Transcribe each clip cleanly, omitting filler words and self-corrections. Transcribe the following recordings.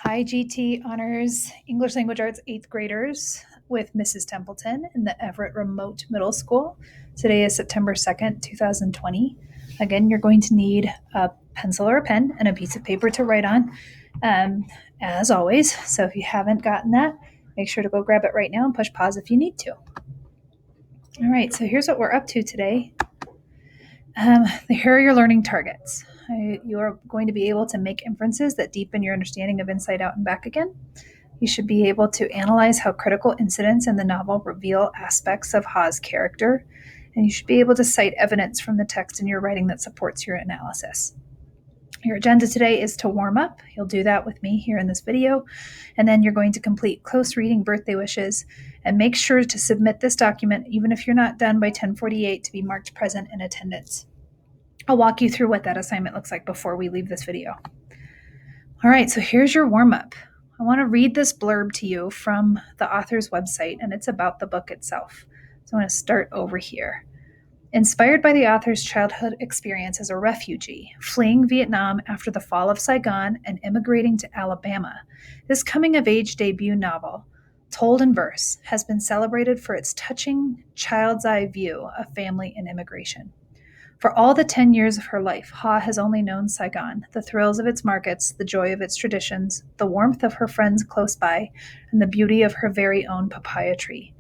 Hi, GT Honors English Language Arts 8th graders with Mrs. Templeton in the Everett Remote Middle School. Today is September 2nd, 2020. Again, you're going to need a pencil or a pen and a piece of paper to write on, as always. So if you haven't gotten that, make sure to go grab it right now and push pause if you need to. All right, so here's what we're up to today. Here are your learning targets. You are going to be able to make inferences that deepen your understanding of Inside Out and Back Again. You should be able to analyze how critical incidents in the novel reveal aspects of Ha's character, and you should be able to cite evidence from the text in your writing that supports your analysis. Your agenda today is to warm up. You'll do that with me here in this video, and then you're going to complete close reading birthday wishes, and make sure to submit this document even if you're not done by 10:48 to be marked present in attendance. I'll walk you through what that assignment looks like before we leave this video. All right, so here's your warm-up. I want to read this blurb to you from the author's website, and it's about the book itself. So I'm going to start over here. Inspired by the author's childhood experience as a refugee, fleeing Vietnam after the fall of Saigon and immigrating to Alabama, this coming-of-age debut novel, told in verse, has been celebrated for its touching, child's-eye view of family and immigration. For all the 10 years of her life, Ha has only known Saigon, the thrills of its markets, the joy of its traditions, the warmth of her friends close by, and the beauty of her very own papaya tree.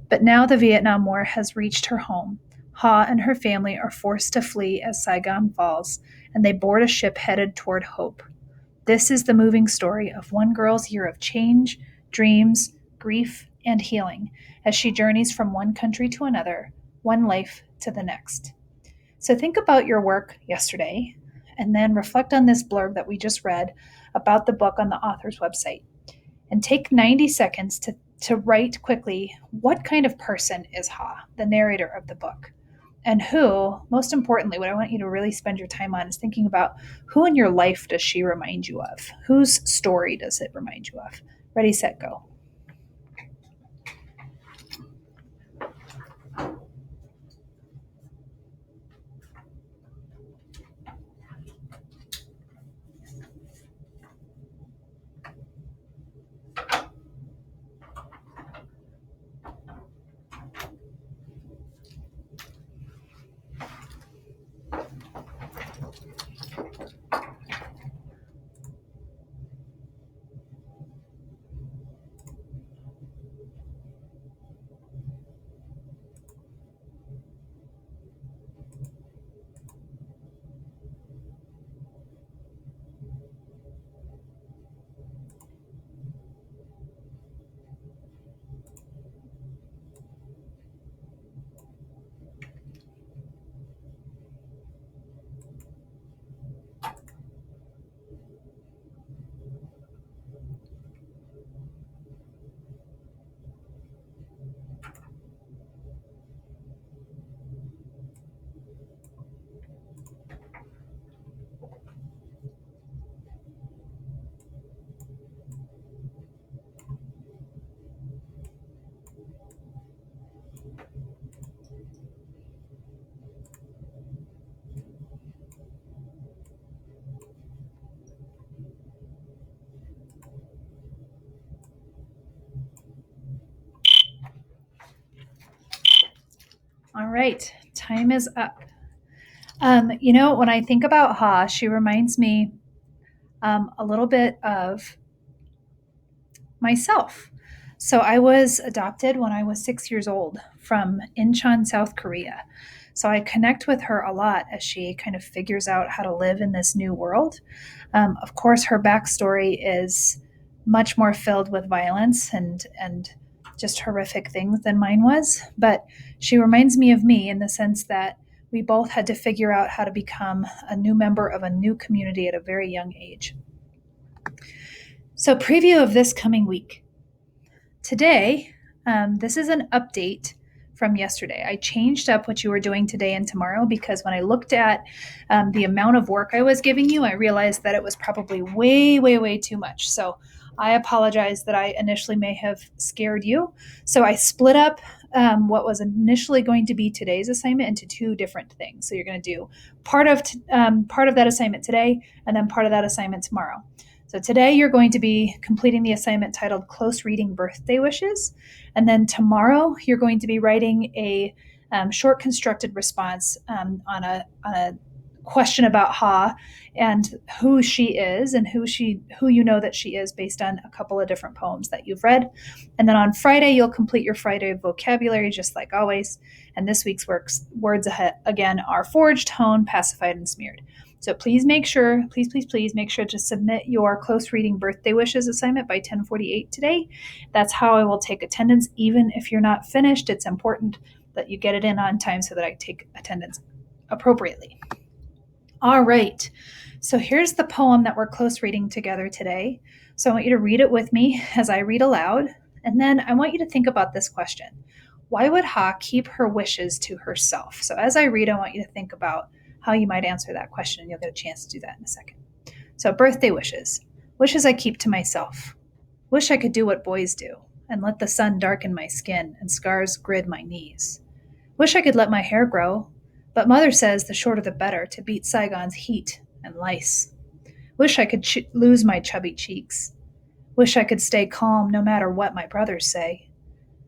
But now the Vietnam War has reached her home. Ha and her family are forced to flee as Saigon falls, and they board a ship headed toward hope. This is the moving story of one girl's year of change, dreams, grief, and healing as she journeys from one country to another, one life to the next. So think about your work yesterday and then reflect on this blurb that we just read about the book on the author's website. And take 90 seconds to write quickly, what kind of person is Ha, the narrator of the book? And who, most importantly, what I want you to really spend your time on is thinking about who in your life does she remind you of? Whose story does it remind you of? Ready, set, go. All right, time is up. When I think about Ha, she reminds me a little bit of myself. So I was adopted when I was 6 years old from Incheon, South Korea. So I connect with her a lot as she kind of figures out how to live in this new world. Of course, her backstory is much more filled with violence and just horrific things than mine was. But she reminds me of me in the sense that we both had to figure out how to become a new member of a new community at a very young age. So, preview of this coming week. Today, this is an update from yesterday. I changed up what you were doing today and tomorrow because when I looked at the amount of work I was giving you, I realized that it was probably way, way, way too much. So I apologize that I initially may have scared you. So I split up what was initially going to be today's assignment into two different things. So you're going to do part of that assignment today and then part of that assignment tomorrow. So today you're going to be completing the assignment titled Close Reading Birthday Wishes. And then tomorrow you're going to be writing a short constructed response on a question about Ha and who she is and who you know that she is based on a couple of different poems that you've read. And then on Friday you'll complete your Friday vocabulary just like always. And this week's words again are forged, honed, pacified, and smeared. So please make sure, please make sure to submit your close reading birthday wishes assignment by 10:48 today. That's how I will take attendance. Even if you're not finished, it's important that you get it in on time so that I take attendance appropriately. All right. So here's the poem that we're close reading together today. So I want you to read it with me as I read aloud. And then I want you to think about this question. Why would Ha keep her wishes to herself? So as I read, I want you to think about how you might answer that question, and you'll get a chance to do that in a second. So birthday wishes. Wishes I keep to myself. Wish I could do what boys do and let the sun darken my skin and scars grid my knees. Wish I could let my hair grow, but mother says the shorter the better to beat Saigon's heat and lice. Wish I could lose my chubby cheeks. Wish I could stay calm no matter what my brothers say.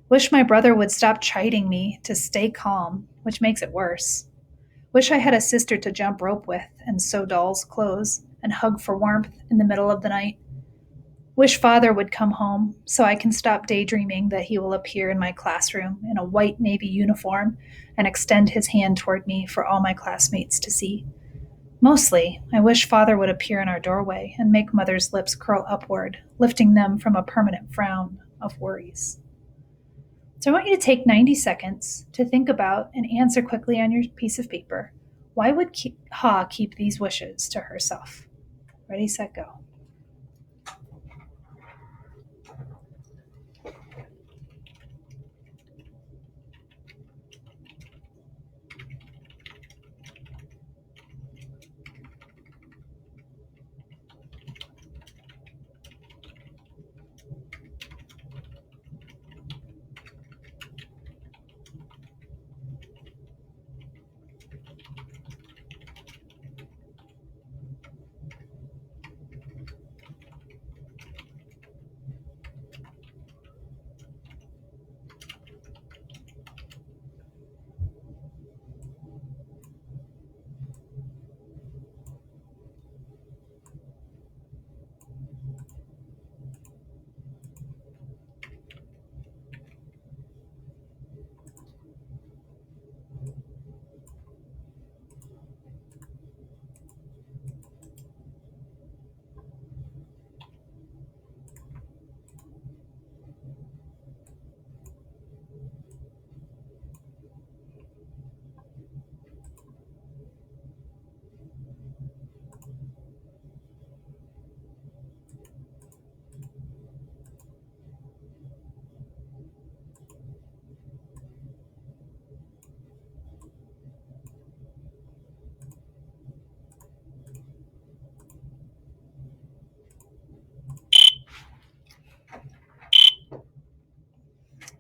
Wish my brother would stop chiding me to stay calm, which makes it worse. Wish I had a sister to jump rope with and sew dolls' clothes and hug for warmth in the middle of the night. Wish father would come home so I can stop daydreaming that he will appear in my classroom in a white navy uniform and extend his hand toward me for all my classmates to see. Mostly, I wish father would appear in our doorway and make mother's lips curl upward, lifting them from a permanent frown of worries. So I want you to take 90 seconds to think about and answer quickly on your piece of paper. Why would Ha keep these wishes to herself? Ready, set, go.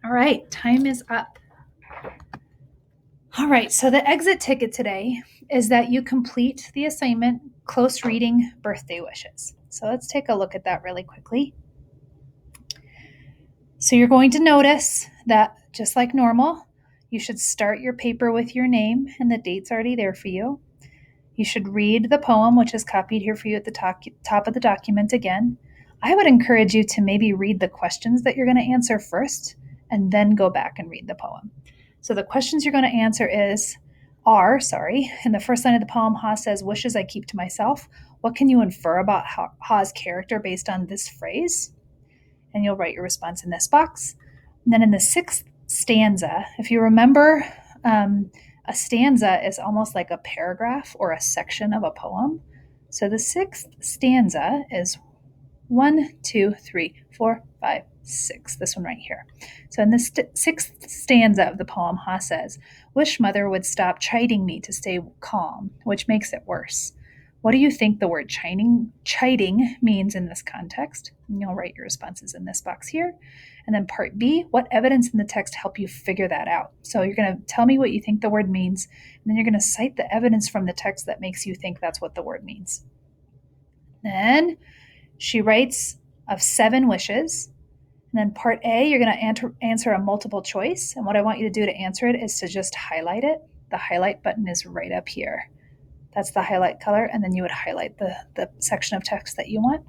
All right, time is up. All right, so the exit ticket today is that you complete the assignment Close Reading Birthday Wishes. So let's take a look at that really quickly. So you're going to notice that just like normal, you should start your paper with your name and the date's already there for you. You should read the poem, which is copied here for you at the top of the document again. I would encourage you to maybe read the questions that you're going to answer first and then go back and read the poem. So the questions you're going to answer in the first line of the poem, Ha says, wishes I keep to myself. What can you infer about Ha's character based on this phrase? And you'll write your response in this box. And then in the sixth stanza, if you remember, a stanza is almost like a paragraph or a section of a poem. So the sixth stanza is 1, 2, 3, 4, 5, 6. This one right here. So in the sixth stanza of the poem, Ha says, wish mother would stop chiding me to stay calm, which makes it worse. What do you think the word chiding means in this context? And you'll write your responses in this box here. And then part B, what evidence in the text help you figure that out? So you're going to tell me what you think the word means, and then you're going to cite the evidence from the text that makes you think that's what the word means. Then She writes of 7 wishes. And then part A, you're going to answer a multiple choice. And what I want you to do to answer it is to just highlight it. The highlight button is right up here. That's the highlight color. And then you would highlight the section of text that you want.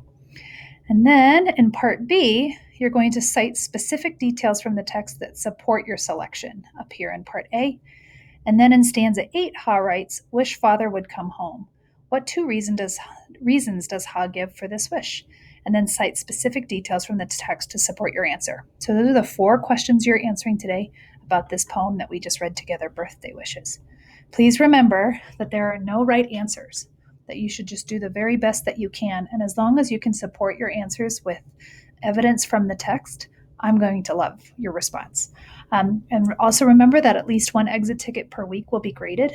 And then in part B, you're going to cite specific details from the text that support your selection up here in part A. And then in stanza 8, Ha writes, wish father would come home. What 2 reasons does Ha give for this wish? And then cite specific details from the text to support your answer. So those are the 4 questions you're answering today about this poem that we just read together, Birthday Wishes. Please remember that there are no right answers, that you should just do the very best that you can. And as long as you can support your answers with evidence from the text, I'm going to love your response. And also remember that at least 1 exit ticket per week will be graded.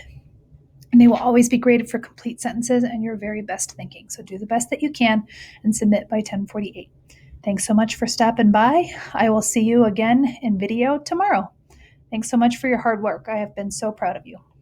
And they will always be graded for complete sentences and your very best thinking. So do the best that you can and submit by 10:48. Thanks so much for stopping by. I will see you again in video tomorrow. Thanks so much for your hard work. I have been so proud of you.